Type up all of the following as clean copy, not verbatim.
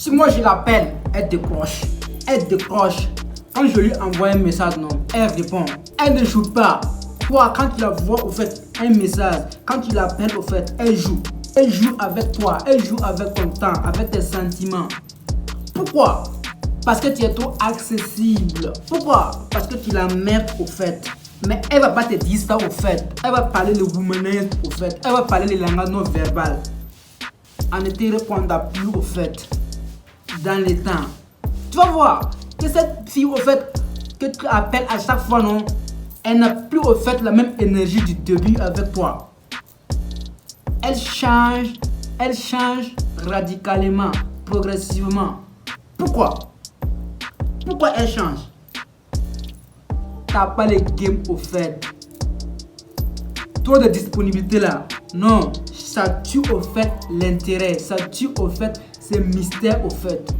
Si moi je l'appelle, elle décroche. Elle décroche. Quand je lui envoie un message, non, elle répond. Elle ne joue pas. Toi, quand tu la vois, au fait, un message, quand tu l'appelles, au fait, elle joue. Elle joue avec toi, elle joue avec ton temps, avec tes sentiments. Pourquoi? Parce que tu es trop accessible. Pourquoi? Parce que tu la mets au fait. Mais elle va pas te dire ça au fait. Elle va parler le womanize au fait. Elle va parler les langages non verbales. En ne te répondant plus au fait. Dans les temps. Tu vas voir que cette fille au fait que tu appelles à chaque fois, non, elle n'a plus au fait la même énergie du début avec toi. Elle change radicalement, progressivement. Pourquoi? Pourquoi elle change? T'as pas les games au fait. Trop de disponibilité là. Non, ça tue au fait l'intérêt. Ça tue au fait ces mystères au fait.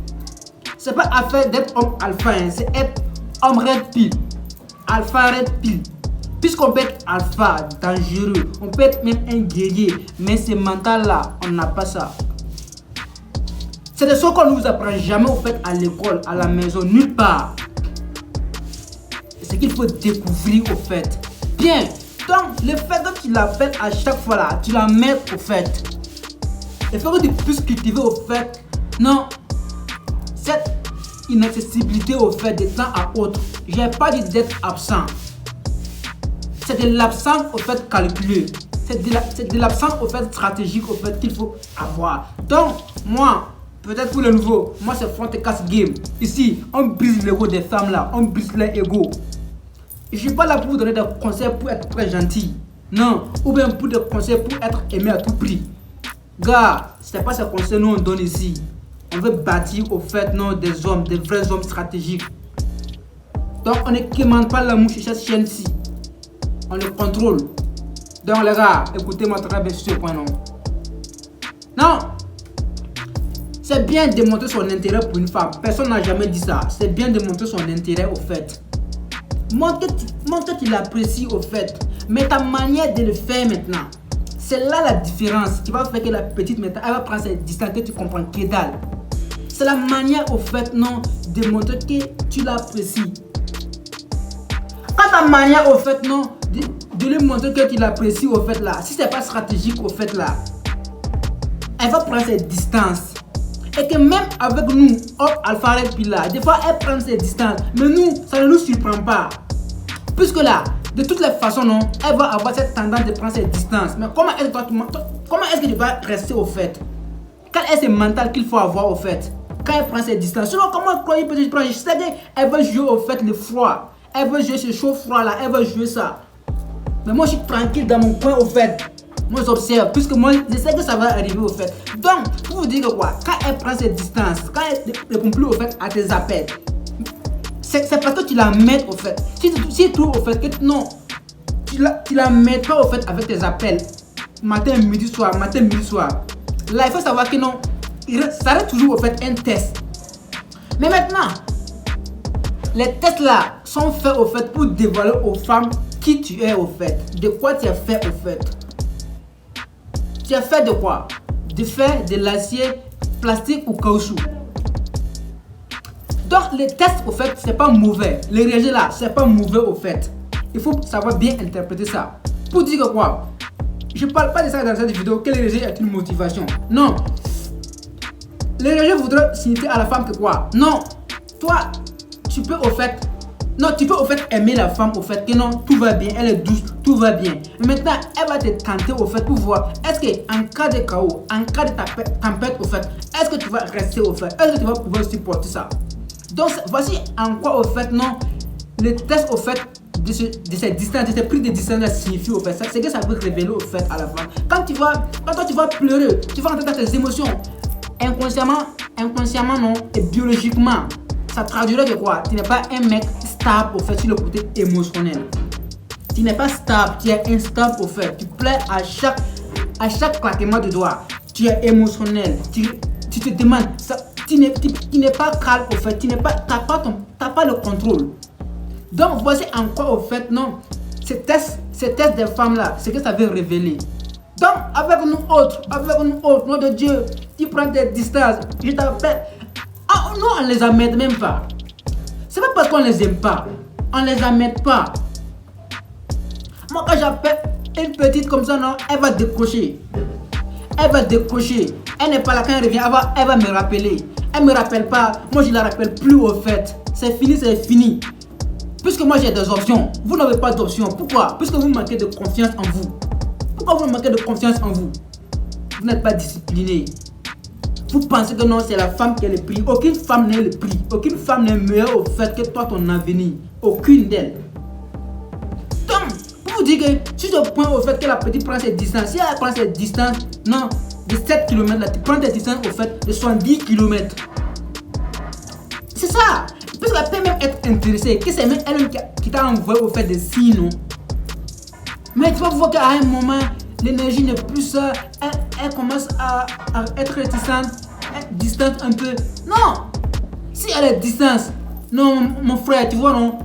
C'est pas affaire d'être homme alpha, hein, c'est être homme red pill. Alpha red pill. Puisqu'on peut être alpha, dangereux, on peut être même un guerrier, mais ce mental là, on n'a pas ça. C'est des choses qu'on ne nous apprend jamais au fait à l'école, à la maison, nulle part. C'est qu'il faut découvrir au fait. Bien, donc le fait que tu l'appelles à chaque fois là, tu la mets au fait. Il faut que tu puisses cultiver au fait, non, cette inaccessibilité au fait de temps à autre. J'ai pas dit d'être absent. C'est de l'absence au fait calculé. C'est de l'absence au fait stratégique au fait qu'il faut avoir. Donc, moi, peut-être pour le nouveau, moi c'est front et casse game. Ici, on brise l'ego des femmes là, on brise leur ego. Je suis pas là pour vous donner des conseils pour être très gentil. Non, ou bien pour des conseils pour être aimé à tout prix. Gars, c'est pas ces conseils nous on donne ici. On veut bâtir au fait non des hommes, des vrais hommes stratégiques. Donc on ne quémande pas la mouche sur cette chaîne-ci. On le contrôle. Donc les gars, écoutez-moi très bien sur ce point non. Non. C'est bien de montrer son intérêt pour une femme. Personne n'a jamais dit ça. C'est bien de montrer son intérêt au fait. Montre que tu l'apprécies au fait. Mais ta manière de le faire maintenant, c'est là la différence qui va faire que la petite maintenant, elle va prendre ses distances que tu comprends que dalle. C'est la manière au fait non de montrer que tu l'apprécies. Pas ta manière au fait non de lui montrer que tu l'apprécies au fait là. Si c'est pas stratégique au fait là, elle va prendre ses distances. Et que même avec nous, hop, Alpha Red Pill là, des fois elle prend ses distances. Mais nous, ça ne nous surprend pas. Puisque là, de toutes les façons, non, elle va avoir cette tendance de prendre ses distances. Mais comment est-ce que tu vas rester au fait? Quel est ce mental qu'il faut avoir au fait? Quand elle prend ses distances. Sinon, comment croire peut-être prendre? Je sais qu'elle va jouer au fait le froid. Elle va jouer ce chaud-froid là, elle va jouer ça. Mais moi je suis tranquille dans mon coin au fait. Moi j'observe, puisque moi je sais que ça va arriver au fait. Donc, pour vous dire que quoi, quand elle prend ses distances, quand elle répond plus au fait à tes appels, c'est parce que tu la mets au fait. Si tu trouves au fait que non, tu la mets pas au fait avec tes appels, matin, midi, soir, matin, midi, soir. Là, il faut savoir que non, ça reste toujours au fait un test. Mais maintenant, les tests là sont faits au fait pour dévoiler aux femmes qui tu es au fait, de quoi tu es fait au fait. Tu es fait de quoi? De fer, de l'acier, plastique ou caoutchouc. Donc les tests au fait c'est pas mauvais. Les réagir là c'est pas mauvais au fait. Il faut savoir bien interpréter ça. Pour dire que quoi? Je parle pas de ça dans cette vidéo que les réagir est une motivation. Non. Les réagir voudraient signifier à la femme que quoi? Non. Toi tu peux au fait. Non, tu peux au fait aimer la femme au fait que non, tout va bien, elle est douce, tout va bien. Mais maintenant, elle va te tenter au fait pour voir est-ce qu'en cas de chaos, en cas de tempête au fait, est-ce que tu vas rester au fait? Est-ce que tu vas pouvoir supporter ça? Donc, voici en quoi au fait, non, le test au fait de ces distances, de ces prises de distance signifie au fait, c'est que ça peut révéler au fait à la femme. Quand toi tu vas pleurer, tu vas entrer dans tes émotions, inconsciemment non, et biologiquement. Ça traduirait que quoi? Tu n'es pas un mec stable au fait sur le côté émotionnel. Tu n'es pas stable, tu es instable au fait. Tu plais à chaque claquement de doigts. Tu es émotionnel. Tu te demandes, tu n'es pas calme au fait. Tu n'as pas le contrôle. Donc voici en quoi au fait non. Ces tests des femmes là, c'est que ça veut révéler. Donc avec nous autres, nom de Dieu, tu prends des distances. Je t'appelle. Nous, on les amène même pas. C'est pas parce qu'on les aime pas. On les amène pas. Moi, quand j'appelle une petite comme ça, non, elle va décrocher. Elle va décrocher. Elle n'est pas là quand elle revient. Elle va me rappeler. Elle me rappelle pas. Moi, je la rappelle plus au fait. C'est fini, c'est fini. Puisque moi, j'ai des options. Vous n'avez pas d'options. Pourquoi? Puisque vous manquez de confiance en vous. Pourquoi vous manquez de confiance en vous? Vous n'êtes pas discipliné. Vous pensez que non, c'est la femme qui a le prix. Aucune femme n'a le prix. Aucune femme n'est meilleure au fait que toi, ton avenir. Aucune d'elles. Donc, pour vous dire que si je prends au fait que la petite prend ses distances, si elle prend ses distances, non, de 7 km, là, tu prends tes distances au fait de 70 km. C'est ça. Parce qu'elle peut même être intéressée. Que c'est même elle qui t'a envoyé au fait des signes. Mais tu vas voir qu'à un moment, l'énergie n'est plus ça. Elle commence à être réticente, distante un peu. Non! Si elle est distante, non, mon frère, tu vois, non?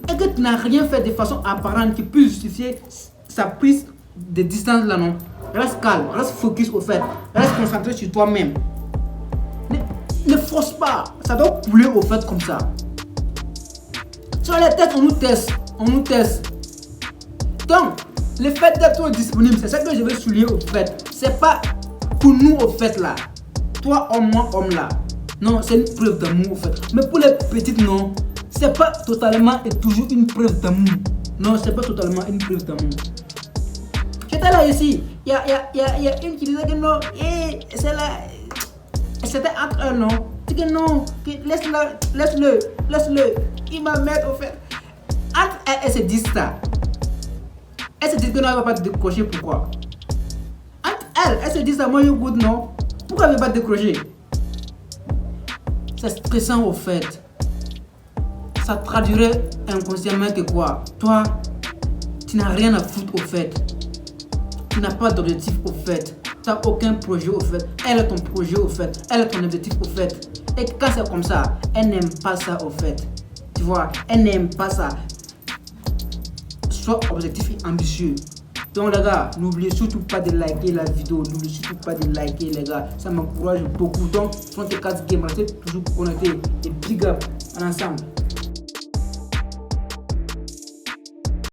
Et que tu n'as rien fait de façon apparente qui puisse justifier sa prise de distance là, non? Reste calme, reste focus au fait. Reste concentré sur toi-même. Ne force pas. Ça doit couler au fait comme ça. Sur les tests, on nous teste. On nous teste. Donc, le fait d'être disponible, c'est ça que je veux souligner au fait. C'est pas pour nous au fait là. Toi, homme, moi, homme là. Non, c'est une preuve d'amour au fait. Mais pour les petites, non. C'est pas totalement et toujours une preuve d'amour. Non, c'est pas totalement une preuve d'amour. J'étais là ici. Il y a une qui disait que non. C'est là. C'était entre eux, non. Tu dis que non. Laisse-le. Il va mettre au fait. Entre elles se disent ça. Elle se dit que non, elle va pas te décrocher. Pourquoi? Entre elle se dit ça, moi je goûte, non. Pourquoi elle ne veut pas te décrocher? C'est stressant au fait. Ça traduirait inconsciemment que quoi? Toi, tu n'as rien à foutre au fait. Tu n'as pas d'objectif au fait. Tu n'as aucun projet au fait. Elle est ton projet au fait. Elle est ton objectif au fait. Et quand c'est comme ça, elle n'aime pas ça au fait. Tu vois, elle n'aime pas ça. Sois objectif et ambitieux. Donc les gars, n'oubliez surtout pas de liker la vidéo. N'oubliez surtout pas de liker les gars. Ça m'encourage beaucoup. Donc, Front 4 Game, restez toujours connectés. Et big up ensemble.